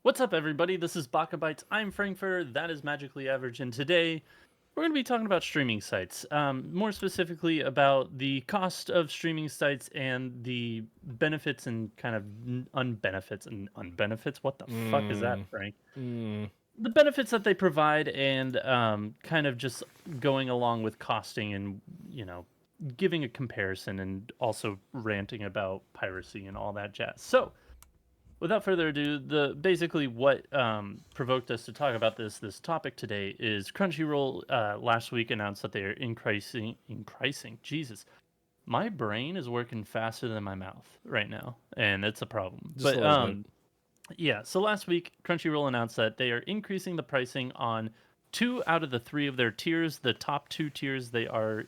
What's up, everybody? This is BakaBites. I'm Frankfurter. That is Magically Average, and today we're going to be talking about streaming sites. More specifically, about the cost of streaming sites and the benefits and kind of unbenefits and unbenefits. What the fuck is that, Mm, Frank? mm. The benefits that they provide, and kind of just going along with costing and giving a comparison, and also ranting about piracy and all that jazz. So without further ado, the basically what provoked us to talk about this topic today is Crunchyroll last week announced that they are increasing. Jesus, my brain is working faster than my mouth right now, and it's a problem. Just a But little bit. yeah, so last week Crunchyroll announced that they are increasing the pricing on two out of the three of their tiers. The top two tiers they are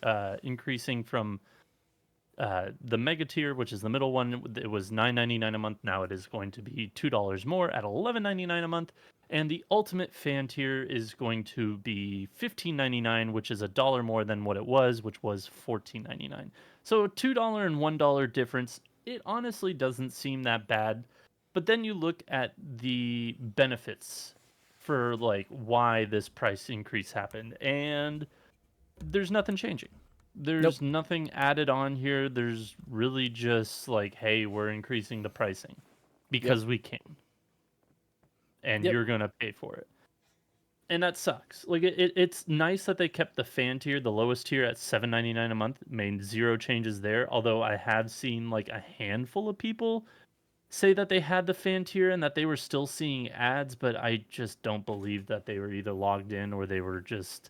increasing from the mega tier, which is the middle one, it was $9.99 a month. Now it is going to be $2 more at $11.99 a month. And the ultimate fan tier is going to be $15.99, which is a dollar more than what it was, which was $14.99. So a $2 and $1 difference. It honestly doesn't seem that bad. But then you look at the benefits for like why this price increase happened, and there's nothing changing. Nope. There's nothing added on here. There's really just like, hey, we're increasing the pricing Yep. because we can, and Yep. you're gonna pay for it. And that sucks. Like it's nice that they kept the fan tier, the lowest tier, at $7.99 a month. Made zero changes there. Although I have seen like a handful of people say that they had the fan tier and that they were still seeing ads, but I just don't believe that they were either logged in or they were just,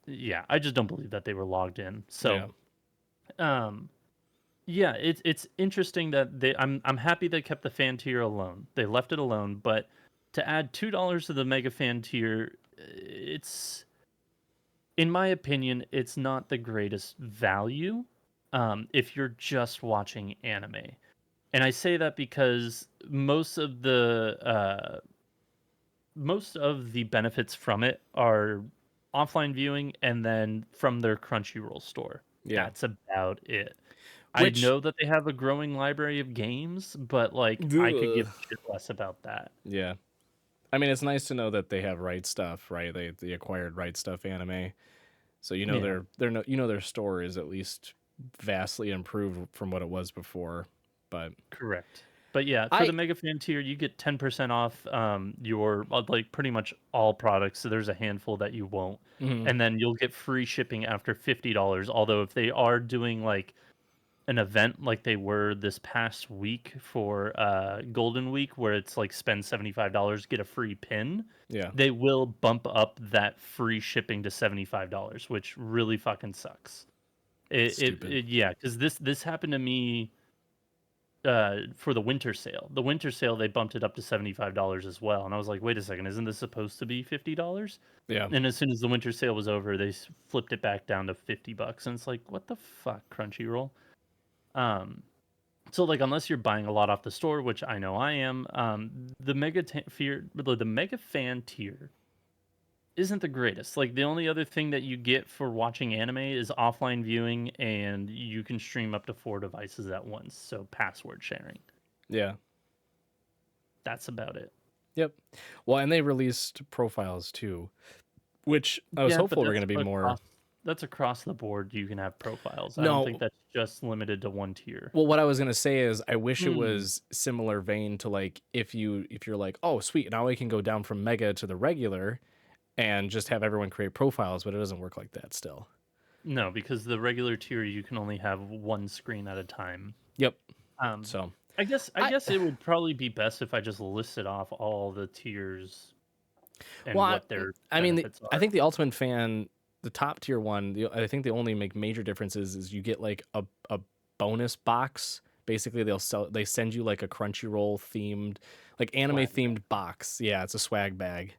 yeah, I just don't believe that they were logged in. So Yeah. um yeah, it's interesting that I'm happy they kept the fan tier alone. They left it alone, but to add $2 to the mega fan tier, it's, in my opinion, it's not the greatest value if you're just watching anime. And I say that because most of the benefits from it are offline viewing and then from their Crunchyroll store. Yeah. That's about it. I Which, know that they have a growing library of games, but, like, I could give ugh. a shit less about that. Yeah. I mean, it's nice to know that they have Right Stuff, right? They acquired Right Stuff Anime, so Yeah, their no, their store is at least vastly improved from what it was before. But correct. But, yeah, for the I, Mega Fan tier, you get 10% off, your like, pretty much all products, so there's a handful that you won't, mhm. and then you'll get free shipping after $50, although if they are doing, like, an event like they were this past week for Golden Week, where it's like spend $75, get a free pin, Yeah, they will bump up that free shipping to $75, which really fucking sucks. stupid. Yeah, because this happened to me for the winter sale. The winter sale, they bumped it up to $75 as well, and I was like, wait a second, isn't this supposed to be $50? Yeah, And as soon as the winter sale was over, they flipped it back down to $50, and it's like, what the fuck, Crunchyroll? Um, so like unless you're buying a lot off the store, which I know I am, the mega fan tier isn't the greatest. Like the only other thing that you get for watching anime is offline viewing, and you can stream up to 4 devices at once. So password sharing. yeah, That's about it. yep. Well, and they released profiles too, which I was Yeah, but hopeful were going to be more. that's across the board. You can have profiles. I don't think No, that's just limited to one tier. well, what I was gonna say is I wish it Hmm. was similar vein to like if you're like, oh sweet, now I can go down from mega to the regular and just have everyone create profiles, but it doesn't work like that still. No, because the regular tier you can only have one screen at a time. Yep. Um, So I I guess it would probably be best if I just listed off all the tiers well and what their I mean benefits I are. think the Ultimate Fan, the top tier one, I think the only make major differences is you get like a bonus box. Basically they send you like a Crunchyroll themed, like anime Swag bag. themed box. Yeah, it's a swag bag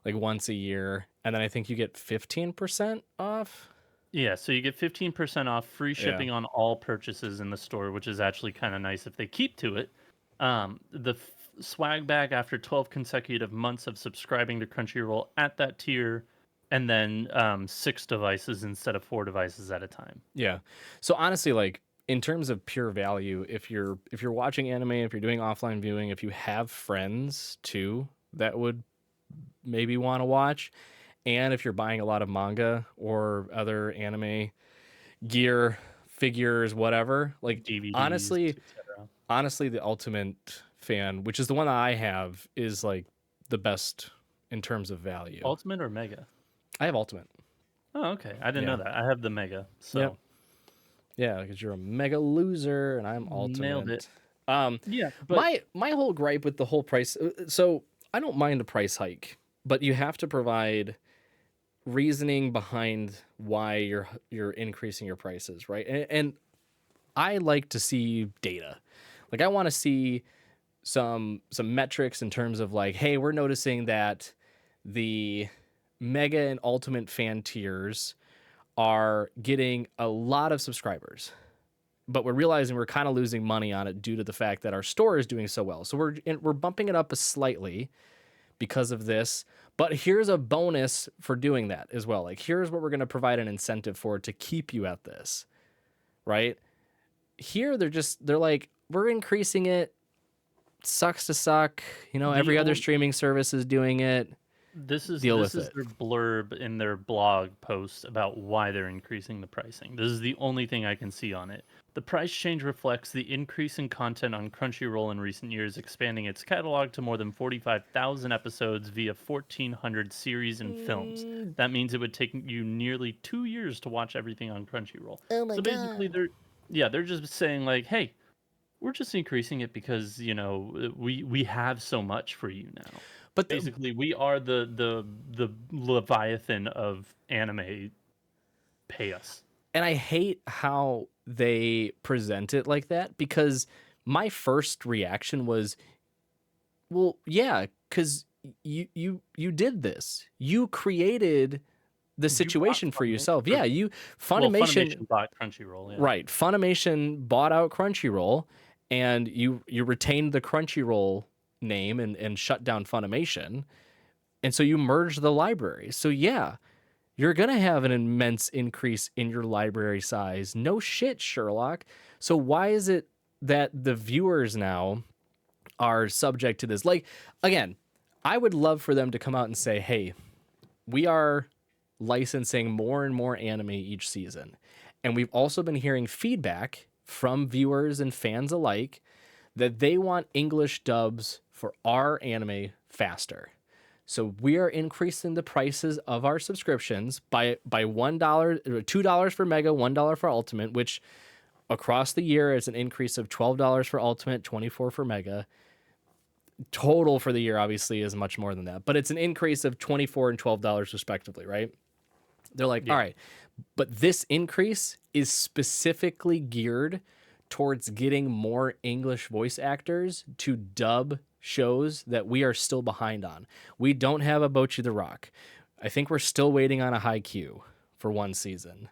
like once a year, and then I think you get 15% off. Yeah, so you get 15% off, free Yeah. shipping on all purchases in the store, which is actually kind of nice if they keep to it. Swag bag after 12 consecutive months of subscribing to Crunchyroll at that tier, and then 6 devices instead of 4 devices at a time. Yeah. So honestly, like in terms of pure value, if you're watching anime, if you're doing offline viewing, if you have friends too that would maybe want to watch, and if you're buying a lot of manga or other anime gear, figures, whatever, like DVDs, honestly, etc. honestly, the Ultimate Fan, which is the one that I have, is like the best in terms of value. Ultimate or Mega? I have Ultimate. Oh, okay. I didn't Yeah. know that. I have the Mega, Yep. so Yeah, because you're a mega loser and I'm nailed it. Ultimate. Um, Yeah, but my whole gripe with the whole price. So I don't mind a price hike, but you have to provide reasoning behind why you're increasing your prices, right? And I like to see data. Like I want to see some metrics in terms of like, hey, we're noticing that the mega and ultimate fan tiers are getting a lot of subscribers, but we're realizing we're kind of losing money on it due to the fact that our store is doing so well. So we're bumping it up a slightly because of this. But here's a bonus for doing that as well. Like here's what we're going to provide an incentive for to keep you at this, right? Here they're like, we're increasing it. Sucks to suck. You know, the every other only streaming service is doing it. Deal this with is it. their blurb in their blog post about why they're increasing the pricing. This is the only thing I can see on it. The price change reflects the increase in content on Crunchyroll in recent years, expanding its catalog to more than 45,000 episodes via 1,400 series and films. That means it would take you nearly 2 years to watch everything on Crunchyroll. Oh my So basically, god. they're just saying like, hey, we're just increasing it because we have so much for you now. But Basically, we are the leviathan of anime. Pay us. and I hate how they present it like that because my first reaction was, well, yeah, because you did this. You created the You bought situation for Funimation, yourself. or Yeah, you well, Funimation, Funimation bought Crunchyroll. Yeah, right? Funimation bought out Crunchyroll, and you retained the Crunchyroll name and shut down Funimation, and so you merged the library. So yeah, you're going to have an immense increase in your library size. No shit, Sherlock. So why is it that the viewers now are subject to this? Like, again, I would love for them to come out and say, hey, we are licensing more and more anime each season. And we've also been hearing feedback from viewers and fans alike that they want English dubs for our anime faster. So we are increasing the prices of our subscriptions by $1, $2 for Mega, $1 for Ultimate, which across the year is an increase of $12 for Ultimate, 24 for Mega. Total for the year obviously is much more than that, but it's an increase of 24 and $12 respectively, right? They're like, all yeah. right, but this increase is specifically geared towards getting more English voice actors to dub shows that we are still behind on. We don't have a Bochi the Rock. I think we're still waiting on a Haikyuu for one season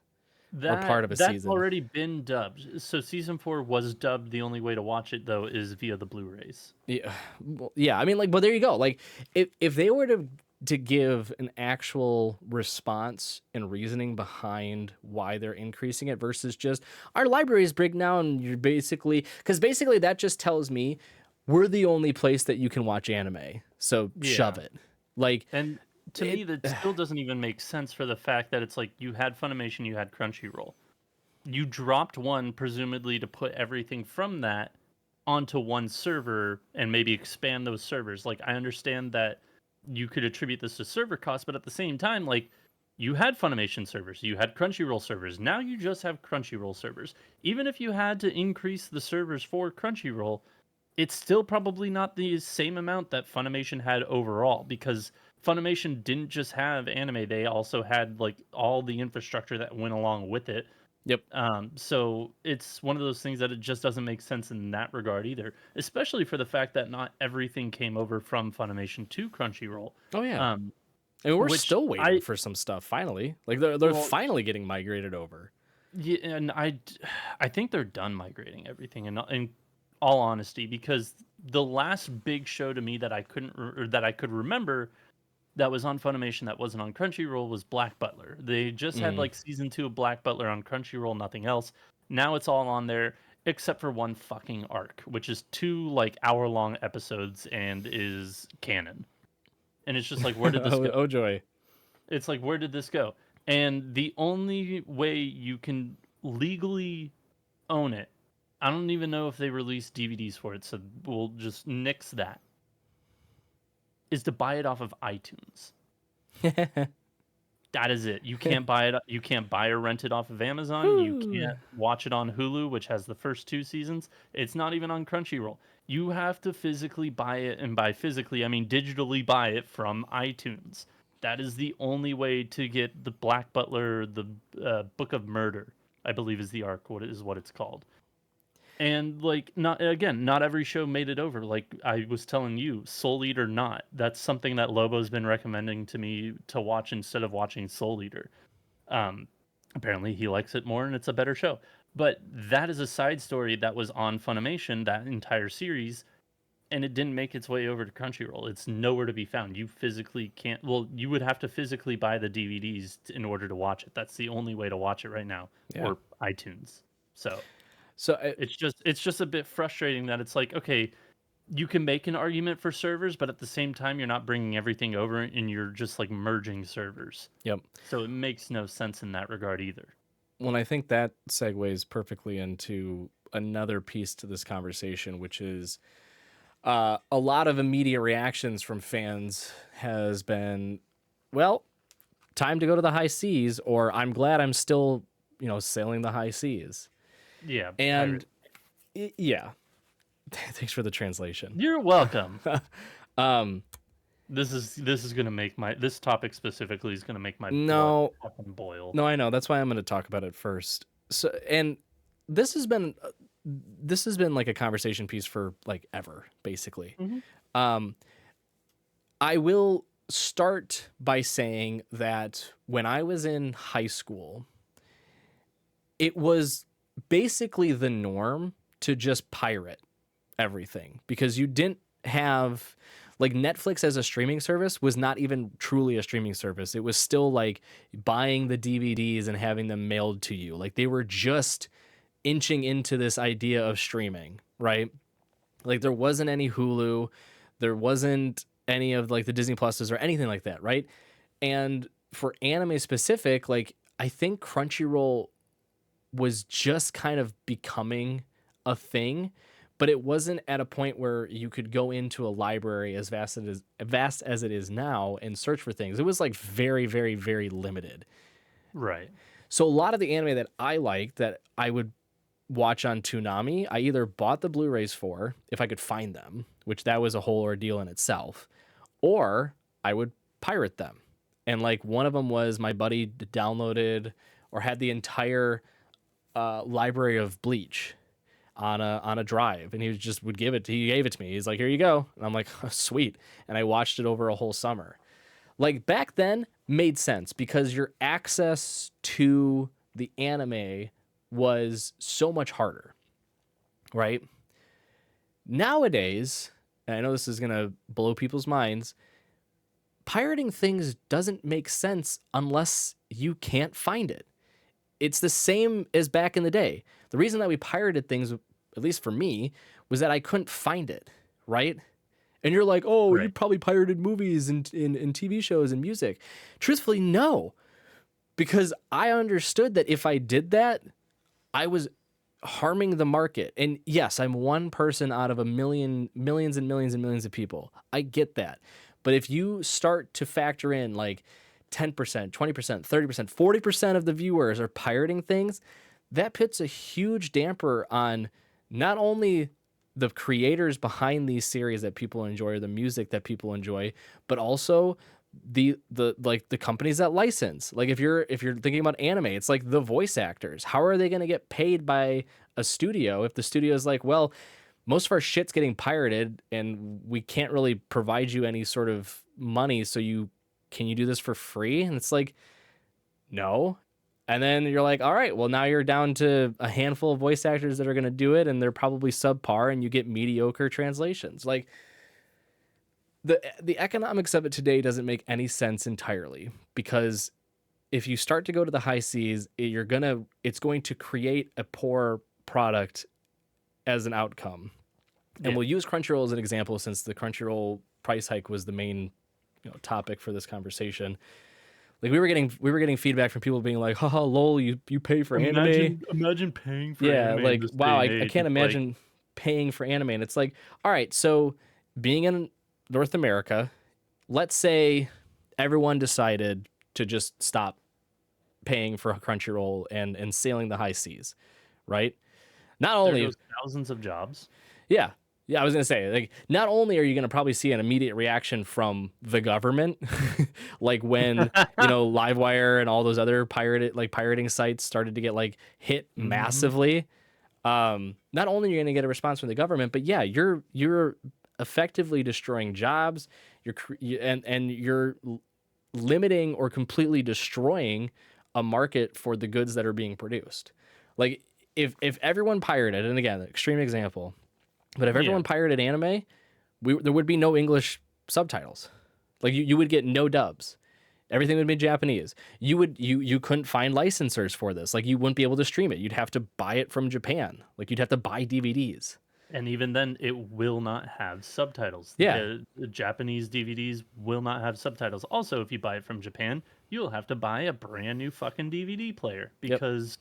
or part of a That's season. already been dubbed. So season 4 was dubbed. The only way to watch it though is via the Blu-rays. Yeah, well, yeah. I mean, like, but there you go. Like, if they were to give an actual response and reasoning behind why they're increasing it versus just our library is big now and you're basically, because basically that just tells me we're the only place that you can watch anime. So shove Yeah. it. Like And to it. me, that still doesn't even make sense for the fact that it's like you had Funimation, you had Crunchyroll. You dropped one, presumably to put everything from that onto one server and maybe expand those servers. Like, I understand that you could attribute this to server costs, but at the same time, like, you had Funimation servers, you had Crunchyroll servers. Now you just have Crunchyroll servers. Even if you had to increase the servers for Crunchyroll, it's still probably not the same amount that Funimation had overall because Funimation didn't just have anime, they also had like all the infrastructure that went along with it. Yep. So it's one of those things that it just doesn't make sense in that regard either, especially for the fact that not everything came over from Funimation to Crunchyroll. Oh yeah. Um, I mean, we're which still waiting I for some stuff. Finally, like they're well, finally getting migrated over. yeah, and I think they're done migrating everything. In all honesty, because the last big show to me that I couldn't or that I could remember that was on Funimation that wasn't on Crunchyroll was Black Butler. They just had Mm. like season 2 of Black Butler on Crunchyroll, nothing else. Now it's all on there except for one fucking arc, which is 2 like hour-long episodes and is canon. And it's just like, where did this Oh, go? oh joy. It's like, where did this go? And the only way you can legally own it, I don't even know if they release DVDs for it, so we'll just nix that, is to buy it off of iTunes. That is it. You can't buy it. You can't buy or rent it off of Amazon. You can't watch it on Hulu, which has the first 2 seasons. It's not even on Crunchyroll. You have to physically buy it, and by physically, I mean digitally buy it from iTunes. That is the only way to get the Black Butler, the Book of Murder, I believe is the arc. What is what it's called. And like, not every show made it over. Like I was telling you, Soul Eater not. That's something that Lobo's been recommending to me to watch instead of watching Soul Eater. Um, Apparently he likes it more and it's a better show. But that is a side story that was on Funimation, that entire series, and it didn't make its way over to Crunchyroll. It's nowhere to be found. You physically can't. Well, you would have to physically buy the DVDs in order to watch it. That's the only way to watch it right now, Yeah. or iTunes. So So it's just a bit frustrating that it's like, okay, you can make an argument for servers, but at the same time you're not bringing everything over and you're just like merging servers. yep. So it makes no sense in that regard either. Well, I think that segues perfectly into another piece to this conversation, which is a lot of immediate reactions from fans has been, well, time to go to the high seas, or I'm glad I'm still, sailing the high seas. Yeah. And yeah, thanks for the translation. You're welcome. Um, This is gonna make this topic specifically is gonna make my No. blood fucking boil. No, I know. That's why I'm going to talk about it first. So, and this has been like a conversation piece for like ever, basically. Mhm. I will start by saying that when I was in high school, it was basically the norm to just pirate everything because you didn't have like Netflix as a streaming service was not even truly a streaming service. It was still like buying the DVDs and having them mailed to you. Like they were just inching into this idea of streaming, right? Like there wasn't any Hulu, there wasn't any of like the Disney Pluses or anything like that, right? And for anime specific, like I think Crunchyroll was just kind of becoming a thing, but it wasn't at a point where you could go into a library as vast as it is now and search for things. It was like very, very, very limited. Right. So a lot of the anime that I liked that I would watch on Toonami, I either bought the Blu-rays for if I could find them, which that was a whole ordeal in itself, or I would pirate them. And like one of them was my buddy downloaded or had the entire library of Bleach on a drive, and he would give it. He gave it to me. He's like, "Here you go," and I'm like, oh, "Sweet." And I watched it over a whole summer. Like back then, made sense because your access to the anime was so much harder, right? Nowadays, and I know this is gonna blow people's minds, pirating things doesn't make sense unless you can't find it. It's the same as back in the day. The reason that we pirated things, at least for me, was that I couldn't find it, right? And you're like, oh, you Right. probably pirated movies and TV shows and music. Truthfully, no. Because I understood that if I did that, I was harming the market. And yes, I'm one person out of millions and millions and millions of people. I get that. But if you start to factor in like 10%, 20%, 30%, 40% of the viewers are pirating things, that puts a huge damper on not only the creators behind these series that people enjoy or the music that people enjoy, but also the companies that license. Like if you're thinking about anime, it's like the voice actors. How are they going to get paid by a studio if the studio is like, well, most of our shit's getting pirated and we can't really provide you any sort of money, so can you do this for free? And it's like, no. And then you're like, all right, well, now you're down to a handful of voice actors that are going to do it, and they're probably subpar, and you get mediocre translations. Like the economics of it today doesn't make any sense entirely because if you start to go to the high seas, it's going to create a poor product as an outcome. And Yeah. we'll use Crunchyroll as an example, since the Crunchyroll price hike was the main topic for this conversation. Like we were getting feedback from people being like, haha, lol, you pay for anime. Imagine paying for Yeah, anime in like this wow, day I and age. can't It's like, imagine paying for anime. And it's like, all right, so being in North America, let's say everyone decided to just stop paying for Crunchyroll and sailing the high seas, right? Not there only goes thousands of jobs. Yeah. Yeah, I was going to say, like, not only are you going to probably see an immediate reaction from the government, like when, Livewire and all those other pirating sites started to get like hit Mm-hmm. massively. Not only are you going to get a response from the government, but yeah, you're effectively destroying jobs. And you're limiting or completely destroying a market for the goods that are being produced. Like if everyone pirated, and again, extreme example, but if Yeah. everyone pirated anime, there would be no English subtitles. Like you would get no dubs. Everything would be Japanese. You couldn't find licensors for this. Like you wouldn't be able to stream it. You'd have to buy it from Japan. Like you'd have to buy DVDs. And even then, it will not have subtitles. Yeah. The Japanese DVDs will not have subtitles. Also, if you buy it from Japan, you'll have to buy a brand new fucking DVD player Yep. because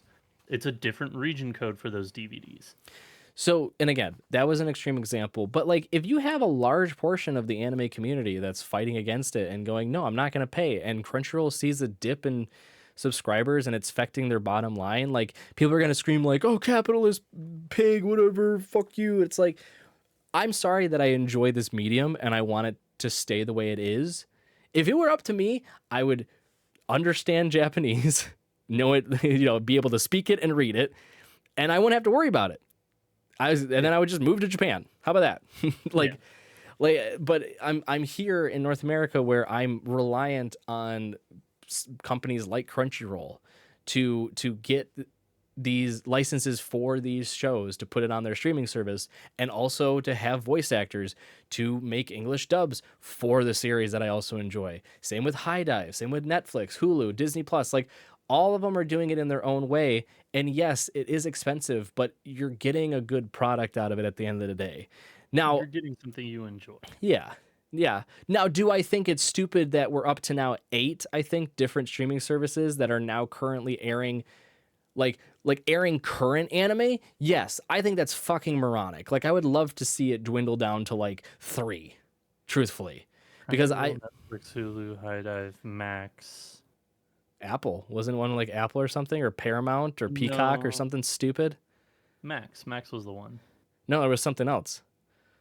it's a different region code for those DVDs. So, and again, that was an extreme example, but like if you have a large portion of the anime community that's fighting against it and going, no, I'm not going to pay, and Crunchyroll sees a dip in subscribers and it's affecting their bottom line, like people are going to scream like, oh, capitalist pig, whatever, fuck you. It's like, I'm sorry that I enjoy this medium and I want it to stay the way it is. If it were up to me, I would understand Japanese, know it, be able to speak it and read it, and I wouldn't have to worry about it. And then I would just move to Japan. How about that? But I'm here in North America where I'm reliant on companies like Crunchyroll to get these licenses for these shows to put it on their streaming service, and also to have voice actors to make English dubs for the series that I also enjoy. Same with High Dive, same with Netflix, Hulu, Disney Plus, like all of them are doing it in their own way. And yes, it is expensive, but you're getting a good product out of it at the end of the day. Now, You're getting something you enjoy. yeah. Yeah. Now, do I think it's stupid that we're up to now 8, I think, different streaming services that are now currently airing like airing current anime? Yes, I think that's fucking moronic. Like I would love to see it dwindle down to like 3, truthfully. Because Netflix, Hulu, High Dive, Max. Apple wasn't one like Apple or something, or Paramount or Peacock or No. something stupid. Max was the one. No, there was something else.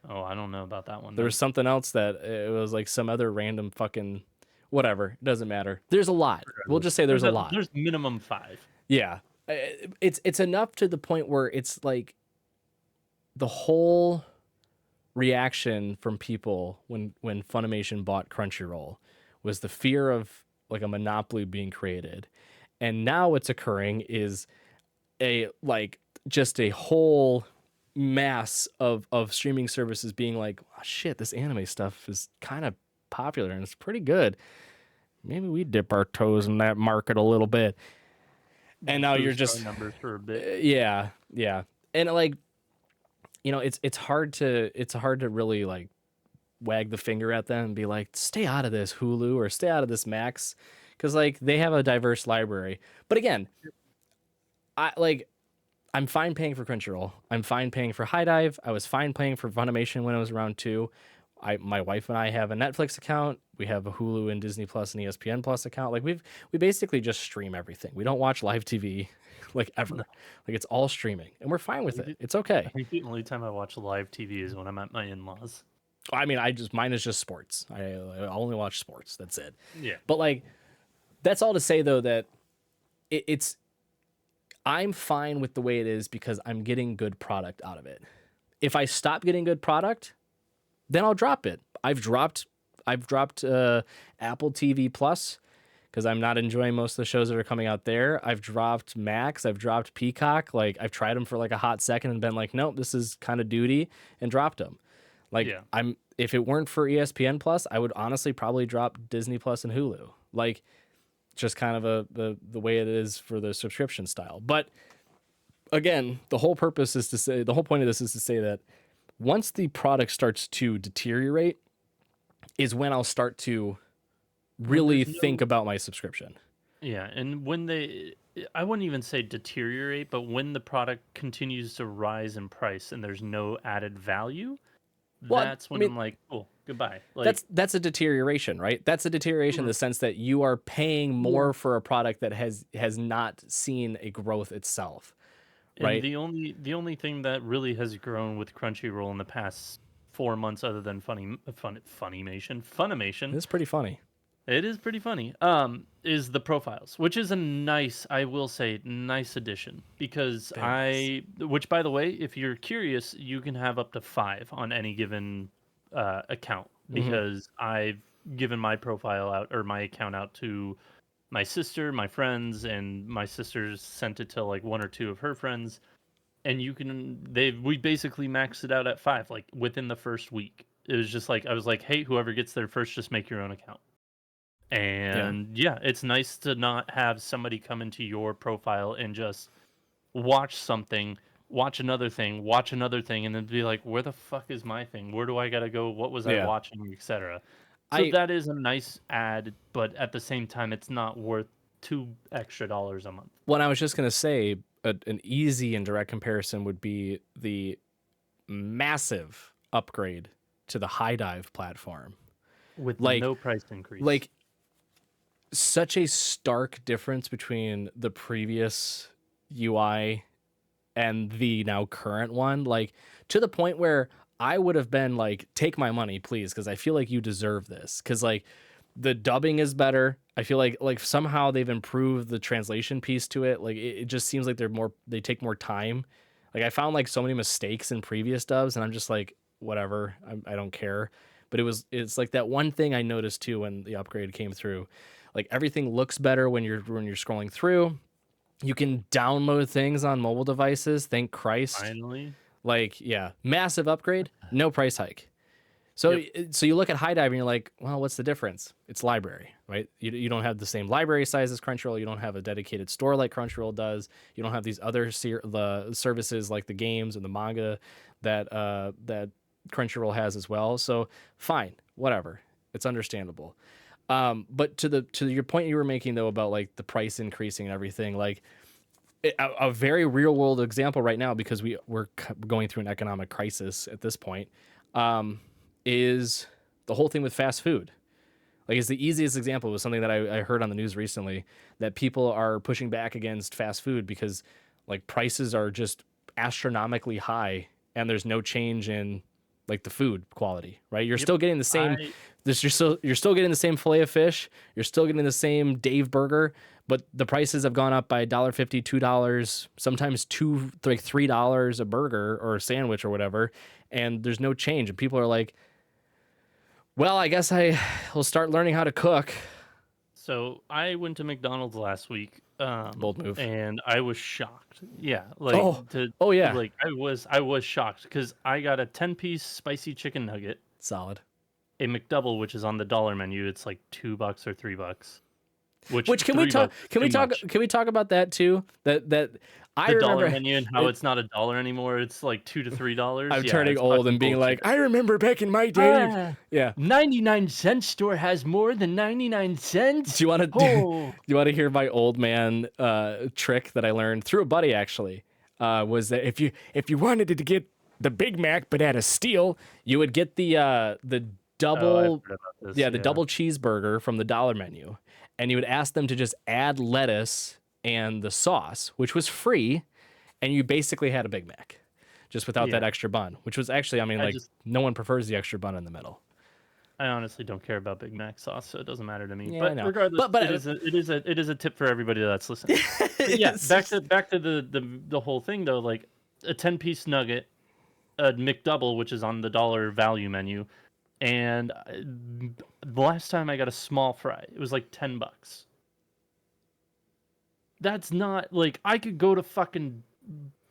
Oh, I don't know about that one. There was something else that it was like some other random fucking whatever. It doesn't matter. There's a lot. We'll just say there's a lot. There's minimum 5. Yeah. It's enough to the point where it's like the whole reaction from people when Funimation bought Crunchyroll was the fear of like a monopoly being created. And now what's occurring is just a whole mass of streaming services being like, oh, shit, this anime stuff is kind of popular and it's pretty good. Maybe we dip our toes in that market a little bit. And now you're just numbers for a bit. Yeah. And like, it's hard to really like wag the finger at them and be like, stay out of this Hulu or stay out of this Max, because like they have a diverse library. But again, I'm fine paying for Crunchyroll. I'm fine paying for High Dive. I was fine paying for Funimation when I was around 2. My wife and I have a Netflix account. We have a Hulu and Disney Plus and ESPN Plus account. Like we basically just stream everything. We don't watch live TV like ever. Like it's all streaming, and we're fine with it. It's okay. I think the only time I watch live TV is when I'm at my in-laws. I mean, mine is just sports. I only watch sports. That's it. Yeah. But like, that's all to say though that I'm fine with the way it is because I'm getting good product out of it. If I stop getting good product, then I'll drop it. I've dropped Apple TV Plus because I'm not enjoying most of the shows that are coming out there. I've dropped Max. I've dropped Peacock. Like I've tried them for like a hot second and been like, nope, this is kind of duty, and dropped them. Like if it weren't for ESPN Plus, I would honestly probably drop Disney Plus and Hulu. Like just kind of the way it is for the subscription style. But again, the whole point of this is to say that once the product starts to deteriorate is when I'll start to really think about my subscription. Yeah, and when I wouldn't even say deteriorate, but when the product continues to rise in price and there's no added value, Well, that's I when mean, I'm like, cool, goodbye. Like, that's a deteration, right? That's a deterioration in the sense that you are paying more for a product that has not seen a growth itself, and right? the only thing that really has grown with Crunchyroll in the past 4 months, other than Funimation, It's pretty funny. it is pretty funny. Is the profiles, which is a nice, I will say, nice addition because Very nice. which by the way, if you're curious, you can have up to 5 on any given account Mm-hmm. because I've given my profile out or my account out to my sister, my friends, and my sister's sent it to like 1 or 2 of her friends, and we basically maxed it out at 5, like within the first week. It was just like I was like, hey, whoever gets there first, just make your own account. Yeah. And yeah, it's nice to not have somebody come into your profile and just watch something, watch another thing, and then be like, where the fuck is my thing? Where do I gotta go? What was I Yeah. watching, etc. So I that is a nice add, but at the same time, it's not worth $2 extra a month. When I was just gonna say an easy and direct comparison would be the massive upgrade to the High Dive platform. With Like no price increase. like such a stark difference between the previous UI and the now current one, like to the point where I would have been like, take my money, please, because I feel like you deserve this. Because like the dubbing is better. I feel like somehow they've improved the translation piece to it. Like it just seems like they take more time. Like I found like so many mistakes in previous dubs, and I'm just like, whatever, I don't care. But it's like that one thing I noticed too when the upgrade came through. Like everything looks better when you're scrolling through. You can download things on mobile devices. Thank Christ. Finally. Like, yeah, massive upgrade, no price hike. So, Yep. so you look at High Dive and you're like, well, what's the difference? It's library, right? You don't have the same library size as Crunchyroll. You don't have a dedicated store like Crunchyroll does. You don't have these other the services like the games and the manga that Crunchyroll has as well. So, fine, whatever. It's understandable. But to your point you were making though about like the price increasing and everything, like a very real world example right now, because we're going through an economic crisis at this point, is the whole thing with fast food. Like, it's the easiest example was something that I heard on the news recently, that people are pushing back against fast food because like prices are just astronomically high and there's no change in like the food quality, right? You're Yep. still getting the same you're still getting the same fillet of fish, you're still getting the same Dave burger, but the prices have gone up by $1.50, $2, sometimes $3 a burger or a sandwich or whatever, and there's no change. And people are like, well, I guess I will start learning how to cook. So I went to McDonald's last week, Bold move. and I was shocked. Yeah, Oh yeah, I was shocked because I got a 10-piece spicy chicken nugget, solid. a McDouble, which is on the dollar menu. It's like $2 or $3, Which can we talk? Can we talk? much. Can we talk about that too? That I The dollar remember. menu and how it's not a dollar anymore. It's like $2 to $3. I'm Yeah, turning it's old fucking and being bullshit. like, I remember back in my day. Yeah. 99-cent store has more than 99 cents. Do you want to Oh. do you want to hear my old man trick that I learned through a buddy actually? Was that if you wanted to get the Big Mac but at a steal, you would get the double I've heard about this, the double cheeseburger from the dollar menu, and you would ask them to just add lettuce and the sauce, which was free, and you basically had a Big Mac just without that Yeah. extra bun, which was actually, I mean, like, no one prefers the extra bun in the middle. I honestly don't care about Big Mac sauce, so it doesn't matter to me. Yeah, I But know. regardless, But it is a tip for everybody that's listening. But yeah, back to the whole thing though, like a 10-piece nugget, a McDouble, which is on the dollar value menu, and the last time I got a small fry, it was like $10. That's not like I could go to fucking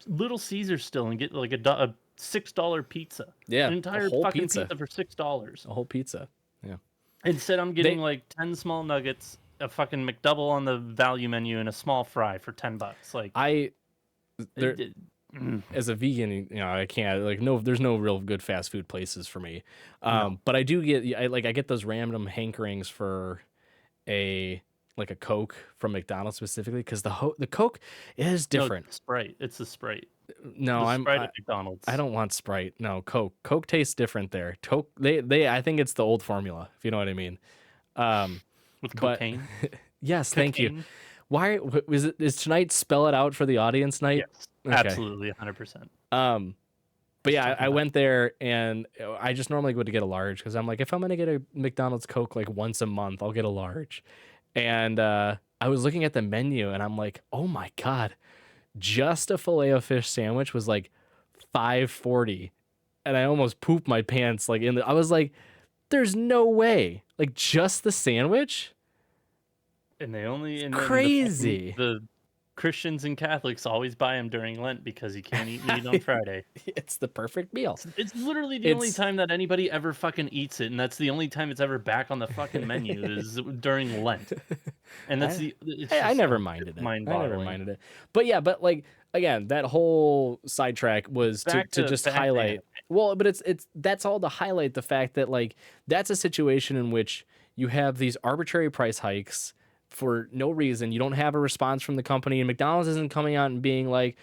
Little Caesar still and get like a $6 pizza. Yeah, An entire a whole fucking pizza for $6. a whole pizza. Yeah. Instead, I'm getting like 10 small nuggets, a fucking McDouble on the value menu and a small fry for $10. Like, There, it- mm, as a vegan, I can't like no. There's no real good fast food places for me. no. But I do get I get those random hankerings for a like a Coke from McDonald's specifically because the Coke is No, different. it's the Sprite. It's the Sprite. No, The Sprite at McDonald's. I don't want Sprite. No, Coke. Coke tastes different there. Coke they I think it's the old formula, if you know what I mean. With But cocaine. yes, thank you. Cocaine? Why is tonight spell it out for the audience night? Yes, Okay. absolutely, 100%. But yeah, talking I about- went there and I just normally go to get a large because I'm like, if I'm gonna get a McDonald's Coke like once a month, I'll get a large. And I was looking at the menu and I'm like, oh my God, just a filet of fish sandwich was like $5.40. And I almost pooped my pants I was like, there's no way. Like just the sandwich? And they only and Crazy. The Christians and Catholics always buy them during Lent because you can't eat meat on Friday. It's the perfect meal. It's literally the only time that anybody ever fucking eats it, and that's the only time it's ever back on the fucking menu is during Lent. And that's I never minded it. I never minded it. But yeah, but like again, that whole sidetrack was to just highlight. Well, but it's that's all to highlight the fact that like that's a situation in which you have these arbitrary price hikes for no reason. You don't have a response from the company, and McDonald's isn't coming out and being like,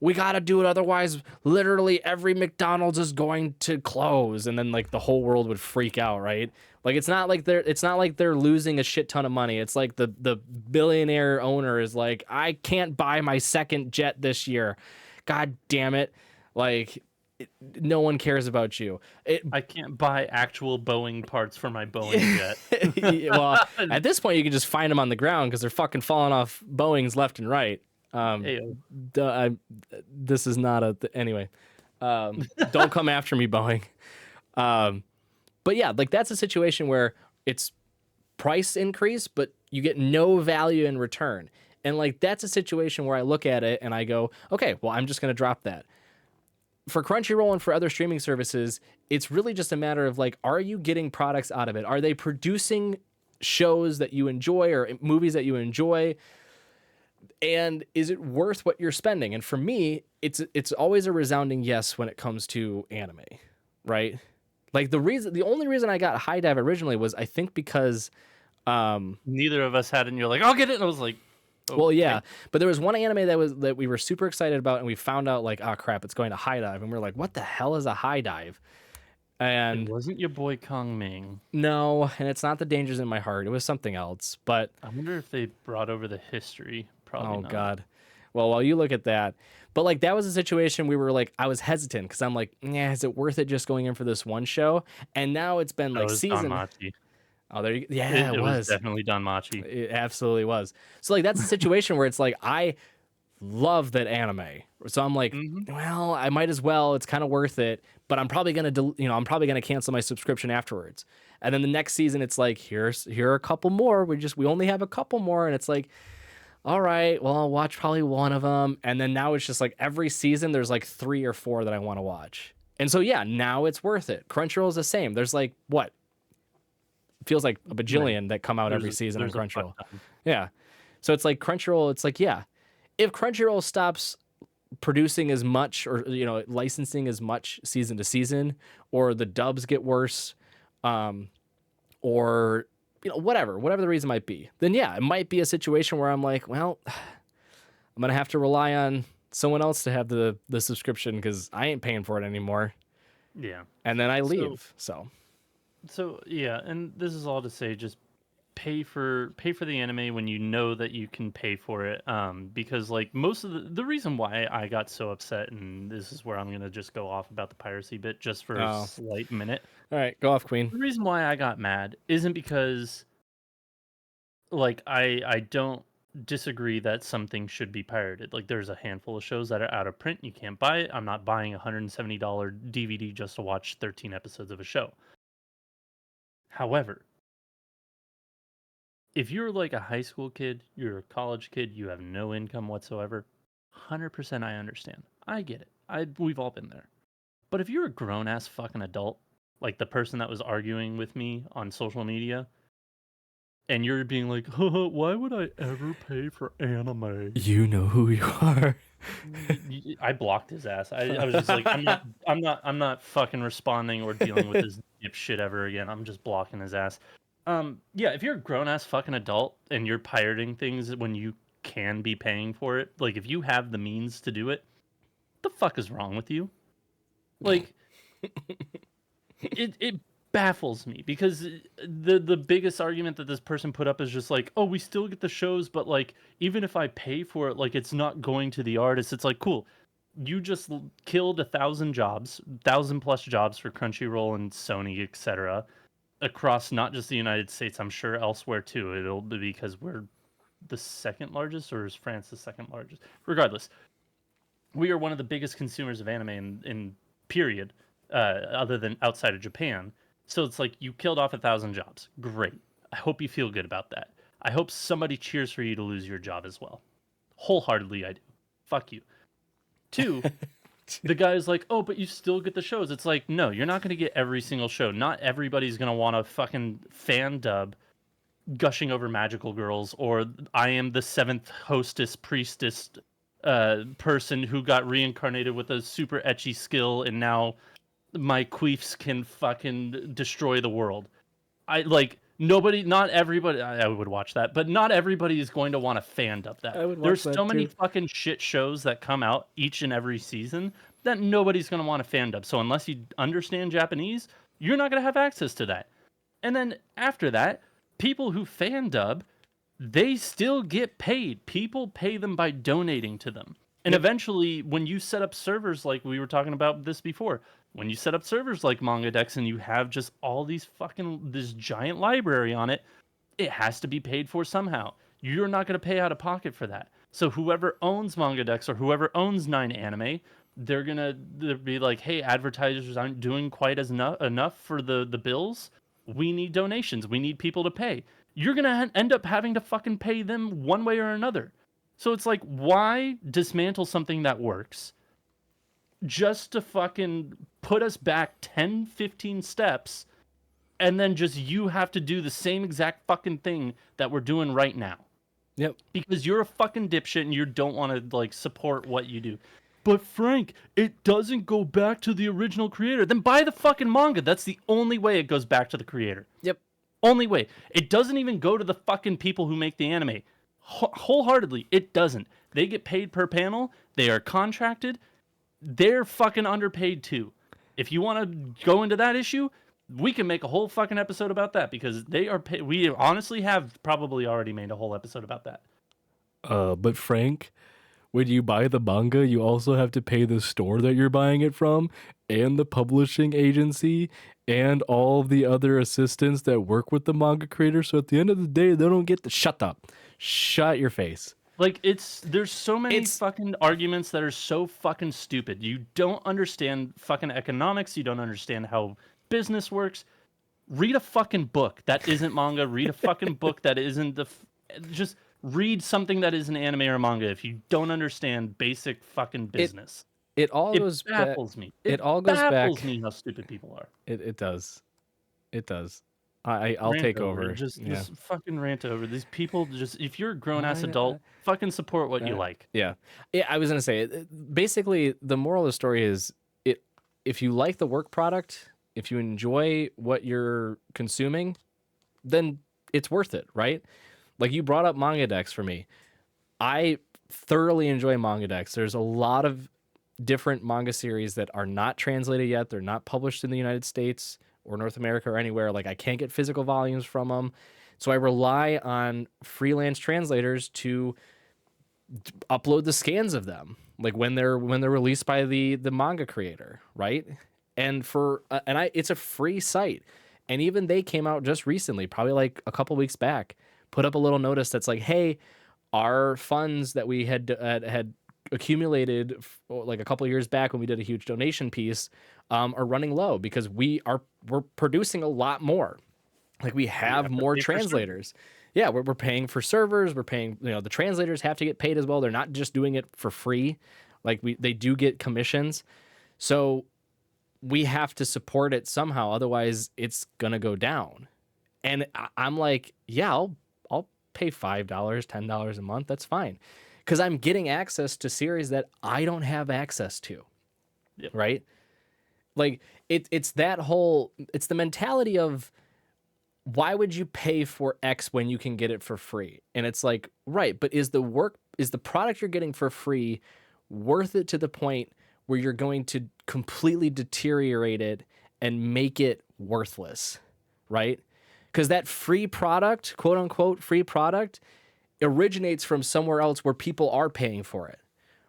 we got to do it, otherwise literally every McDonald's is going to close, and then like the whole world would freak out, right? Like it's not like they're losing a shit ton of money. It's like the billionaire owner is like, I can't buy my second jet this year. God damn it. Like no one cares about you. I can't buy actual Boeing parts for my Boeing jet. Well, at this point, you can just find them on the ground because they're fucking falling off Boeings left and right. This is not anyway. Don't come after me, Boeing. But yeah, like that's a situation where it's price increase, but you get no value in return. And like that's a situation where I look at it and I go, okay, well, I'm just going to drop that. For Crunchyroll and for other streaming services, it's really just a matter of like, are you getting products out of it? Are they producing shows that you enjoy or movies that you enjoy? And is it worth what you're spending? And for me, it's always a resounding yes when it comes to anime, right? Like the only reason I got High Dive originally was I think because neither of us had it, and you're like, I'll get it, and I was like, okay. Well, yeah, but there was one anime that we were super excited about, and we found out like, oh crap, it's going to High Dive, and we are like, what the hell is a High Dive? And it wasn't your boy Kong Ming. No, and it's not The Dangers in My Heart. It was something else. But I wonder if they brought over the history. Probably not. God. Well, while you look at that, but like that was a situation we were like, I was hesitant because I'm like, yeah, is it worth it just going in for this one show? And now it's been like season. Danmachi. Oh, there you go. Yeah, it was definitely Danmachi. It absolutely was. So like that's a situation where it's like I love that anime, so I'm like, well, I might as well. It's kind of worth it, but I'm probably gonna cancel my subscription afterwards. And then the next season, it's like here are a couple more. We only have a couple more, and it's like, all right, well, I'll watch probably one of them. And then now it's just like every season there's like 3 or 4 that I want to watch. And so yeah, now it's worth it. Crunchyroll is the same. There's like what? Feels like a bajillion that come out every season on Crunchyroll. Yeah. So it's like Crunchyroll, it's like, yeah, if Crunchyroll stops producing as much or, licensing as much season to season, or the dubs get worse, or, whatever the reason might be, then yeah, it might be a situation where I'm like, well, I'm going to have to rely on someone else to have the subscription because I ain't paying for it anymore. Yeah. And then I leave. So yeah, and this is all to say, just pay for the anime when you know that you can pay for it. Because like most of the reason why I got so upset, and this is where I'm gonna just go off about the piracy bit just for a slight minute. All right, go off, Queen. The reason why I got mad isn't because like I don't disagree that something should be pirated. Like there's a handful of shows that are out of print, you can't buy it. I'm not buying a $170 DVD just to watch 13 episodes of a show. However, if you're like a high school kid, you're a college kid, you have no income whatsoever, 100% I understand. I get it. We've all been there. But if you're a grown ass fucking adult, like the person that was arguing with me on social media, and you're being like, why would I ever pay for anime? You know who you are. I blocked his ass. I was just like, I'm not fucking responding or dealing with this dipshit ever again. I'm just blocking his ass. Yeah, if you're a grown ass fucking adult and you're pirating things when you can be paying for it, like if you have the means to do it, the fuck is wrong with you? Like, it baffles me because the biggest argument that this person put up is just like, oh, we still get the shows, but like even if I pay for it, like it's not going to the artist. It's like, cool, you just killed 1,000 plus jobs for Crunchyroll and Sony, etc., across not just the United States, I'm sure elsewhere too. It'll be because we're the second largest, or is France the second largest? Regardless, we are one of the biggest consumers of anime in period, other than outside of Japan. So it's like you killed off 1,000 jobs. Great. I hope you feel good about that. I hope somebody cheers for you to lose your job as well. Wholeheartedly, I do. Fuck you. Two, the guy is like, oh, but you still get the shows. It's like, no, you're not going to get every single show. Not everybody's going to want a fucking fan dub gushing over magical girls, or I am the seventh hostess priestess person who got reincarnated with a super etchy skill, and now my queefs can fucking destroy the world. I like nobody, not everybody. I would watch that, but not everybody is going to want to fan dub that. I would There's watch so that many too. fucking shit shows that come out each and every season that nobody's going to want to fan dub. So unless you understand Japanese, you're not going to have access to that. And then after that, people who fan dub, they still get paid. People pay them by donating to them. And Yep. eventually, when you set up servers, like we were talking about this before, when you set up servers like MangaDex and you have just all these fucking, this giant library on it, it has to be paid for somehow. You're not going to pay out of pocket for that. So whoever owns MangaDex or whoever owns 9anime, they'll be like, hey, advertisers aren't doing quite as enough for the bills. We need donations. We need people to pay. You're going to end up having to fucking pay them one way or another. So it's like, why dismantle something that works just to fucking put us back 10, 15 steps, and then just you have to do the same exact fucking thing that we're doing right now? Yep. Because you're a fucking dipshit and you don't want to like support what you do. But Frank, it doesn't go back to the original creator. Then buy the fucking manga. That's the only way it goes back to the creator. Yep. Only way. It doesn't even go to the fucking people who make the anime. Wholeheartedly, it doesn't. They get paid per panel. They are contracted. They're fucking underpaid too. If you want to go into that issue, we can make a whole fucking episode about that because they are paid. We honestly have probably already made a whole episode about that. But Frank, when you buy the manga, you also have to pay the store that you're buying it from, and the publishing agency, and all the other assistants that work with the manga creator. So at the end of the day, they don't get the shut up. Shut your face. Like, there's so many fucking arguments that are so fucking stupid. You don't understand fucking economics. You don't understand how business works. Read a fucking book that isn't manga. Read a fucking book that isn't just read something that isn't anime or manga if you don't understand basic fucking business. It all goes baffles me. It all goes baffles back. me how stupid people are. It does. It does. I'll take over. Just fucking rant over these people. Just if you're a grown ass adult, fucking support what you like. Yeah. I was gonna say, basically, the moral of the story is, if you like the work product, if you enjoy what you're consuming, then it's worth it, right? Like you brought up MangaDex for me. I thoroughly enjoy MangaDex. There's a lot of different manga series that are not translated yet. They're not published in the United States or North America or anywhere. Like I can't get physical volumes from them. So I rely on freelance translators to upload the scans of them, like when they're released by the manga creator, right? And it's a free site. And even they came out just recently, probably like a couple weeks back, put up a little notice that's like, hey, our funds that we had accumulated like a couple of years back when we did a huge donation piece are running low because we're producing a lot more. Like we have more translators. Yeah, we're paying for servers. We're paying, the translators have to get paid as well. They're not just doing it for free. Like they do get commissions. So we have to support it somehow. Otherwise it's going to go down. And I'm like, yeah, pay $5, $10 a month. That's fine. Because I'm getting access to series that I don't have access to. Yep. Right? Like it's that whole, it's the mentality of, why would you pay for X when you can get it for free? And it's like, right, but is the product you're getting for free worth it to the point where you're going to completely deteriorate it and make it worthless, right? Because that free product, quote unquote free product, originates from somewhere else where people are paying for it,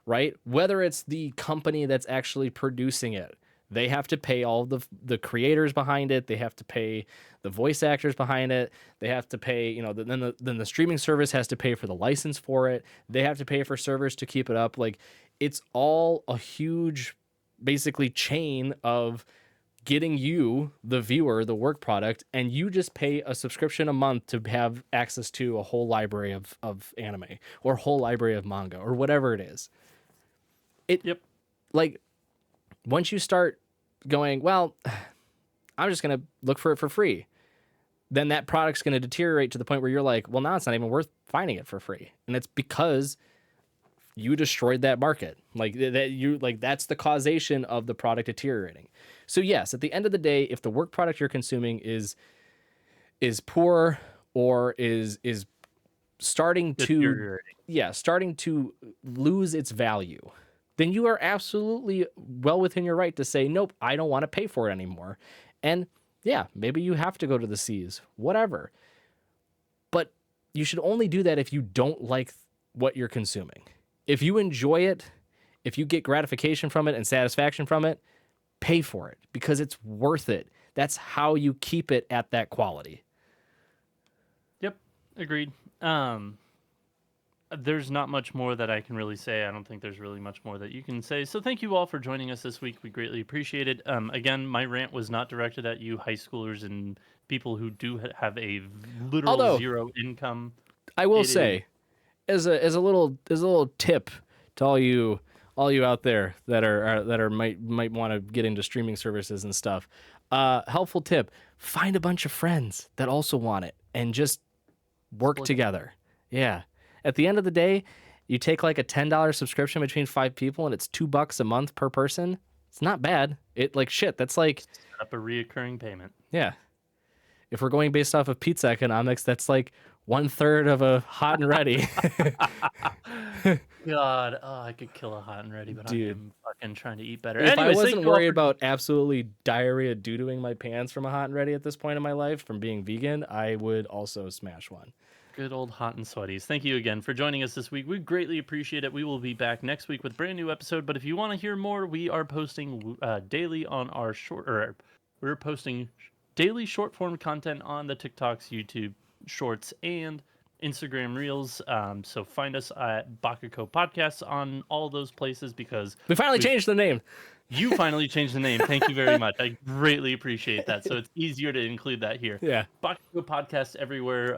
right? Whether it's the company that's actually producing it, they have to pay all the creators behind it. They have to pay the voice actors behind it. They have to pay, then the streaming service has to pay for the license for it. They have to pay for servers to keep it up. Like, it's all a huge, basically, chain of getting you, the viewer, the work product, and you just pay a subscription a month to have access to a whole library of anime or a whole library of manga or whatever it is. Yep. Like, once you start going, well, I'm just going to look for it for free, then that product's going to deteriorate to the point where you're like, well, now it's not even worth finding it for free. And it's because you destroyed that market. Like that's the causation of the product deteriorating. So yes, at the end of the day, if the work product you're consuming is poor or is starting to lose its value, then you are absolutely well within your right to say, nope, I don't want to pay for it anymore. And yeah, maybe you have to go to the seas, whatever. But you should only do that if you don't like what you're consuming. If you enjoy it, if you get gratification from it and satisfaction from it, pay for it because it's worth it. That's how you keep it at that quality. Yep, agreed. There's not much more that I can really say. I don't think there's really much more that you can say. So thank you all for joining us this week. We greatly appreciate it. Again, my rant was not directed at you high schoolers and people who do have a literal zero income. I will say, as a little tip to all you out there that might want to get into streaming services and stuff, helpful tip: find a bunch of friends that also want it and just work together. Yeah. At the end of the day, you take like a $10 subscription between 5 people and it's $2 a month per person. It's not bad. That's like set up a reoccurring payment. Yeah. If we're going based off of pizza economics, that's like 1/3 of a hot and ready. God, I could kill a hot and ready, but Dude. I'm fucking trying to eat better. If Anyways, I wasn't worried about absolutely diarrhea doo-dooing my pants from a hot and ready at this point in my life from being vegan, I would also smash one. Good old hot and sweaties. Thank you again for joining us this week. We greatly appreciate it. We will be back next week with a brand new episode. But if you want to hear more, we are posting daily on our we're posting daily short form content on the TikToks, YouTube Shorts, and Instagram Reels. So find us at Baka&Co Podcasts on all those places because we finally changed the name. You finally changed the name. Thank you very much. I greatly appreciate that. So it's easier to include that here. Yeah. Baka&Co Podcast everywhere.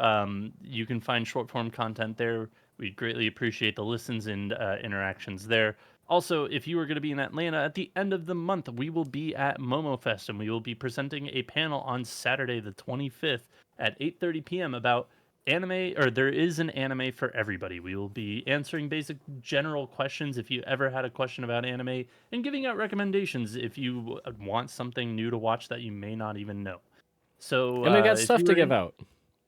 You can find short form content there. We greatly appreciate the listens and interactions there. Also, if you are going to be in Atlanta at the end of the month, we will be at MomoFest and we will be presenting a panel on Saturday, the 25th at 8:30 p.m. about anime, or there is an anime for everybody. We will be answering basic general questions if you ever had a question about anime and giving out recommendations if you want something new to watch that you may not even know. So and we got stuff to give out.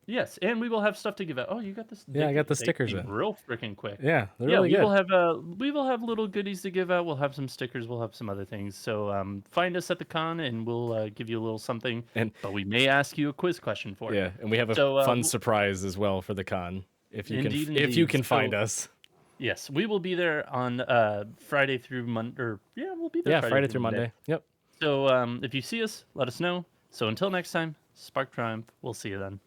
Yes, and we will have stuff to give out. Oh, you got this? Yeah, I got the stickers in real freaking quick. Yeah, they're really good. We will have little goodies to give out. We'll have some stickers. We'll have some other things. So find us at the con, and we'll give you a little something. But we may ask you a quiz question for it. Yeah, and we have a fun surprise as well for the con if you can find us. Yes, we will be there on Friday through Monday. We'll be there. Yeah, Friday through Monday. Yep. So if you see us, let us know. So until next time, Spark Triumph. We'll see you then.